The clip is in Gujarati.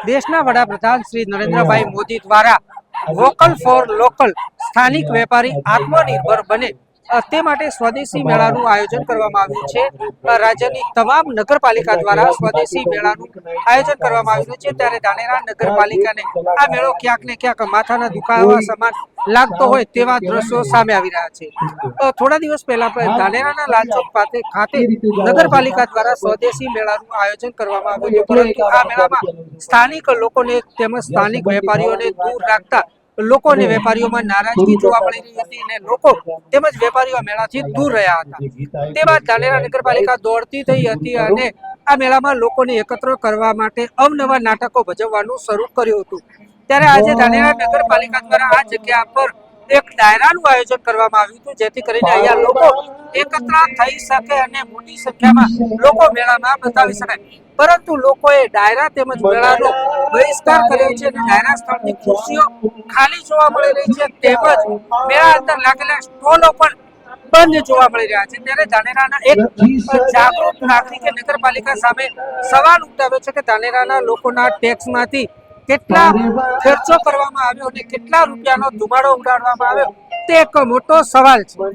દેશના વડાપ્રધાન શ્રી નરેન્દ્રભાઈ મોદી દ્વારા વોકલ ફોર લોકલ સ્થાનિક વેપારી આત્મનિર્ભર બને તે માટે સ્વદેશી મેળાનું આયોજન કરવામાં આવ્યું છે। રાજ્યની તમામ નગરપાલિકા દ્વારા સ્વદેશી મેળાનું આયોજન કરવામાં આવ્યું છે। ત્યારે ધાનેરા નગરપાલિકાને આ મેળો ક્યાંક ને ક્યાંક માથાના દુખાવા સમાન લાગતો હોય તેવા દ્રશ્યો સામે આવી રહ્યા છે। થોડા દિવસ પહેલા ધાનેરાના લાલચોક ખાતે નગરપાલિકા દ્વારા સ્વદેશી મેળાનું આયોજન કરવામાં આવ્યું હતું, પરંતુ આ મેળામાં સ્થાનિક લોકોને તેમજ સ્થાનિક વેપારીઓને દૂર રાખતા લોકોને વેપારીઓમાં નારાજગી જોવા મળી રહી હતી અને લોકો તેમજ વેપારીઓ મેળાથી દૂર રહ્યા હતા। તે બાદ ધાનેરા નગરપાલિકા દોડતી થઈ હતી અને આ મેળામાં લોકોને એકત્ર કરવા માટે અવનવા નાટકો ભજવવાનું શરૂ કર્યું હતું। ત્યારે આજે ધાનેરા નગરપાલિકા દ્વારા આ જગ્યા પર એક ડાયરાનું આયોજન કરવામાં આવ્યું હતું, જેથી કરીને અહીંયા લોકો એકત્ર થઈ શકે અને મોટી સંખ્યામાં લોકો મેળામાં બતાવી શકાય, પરંતુ લોકોએ ડાયરા તેમજ મેળાનો બહિષ્કાર કર્યો છે અને ડાયરા સ્થળની ખુરશીઓ ખાલી જોવા મળી રહી છે, તેમજ મેળા અંદર લાગેલા સ્ટોલો પણ બંધ જોવા મળી રહ્યા છે। ત્યારે ધાનેરાના એક જાગૃત નાગરિકે નગરપાલિકા સામે સવાલ ઉઠાવ્યો છે કે ધાનેરાના લોકોના ટેક્સમાંથી કેટલા ખર્ચો કરવામાં આવ્યો અને કેટલા રૂપિયાનો ધુમાડો ઉડાડવામાં આવ્યો તે એક મોટો સવાલ છે।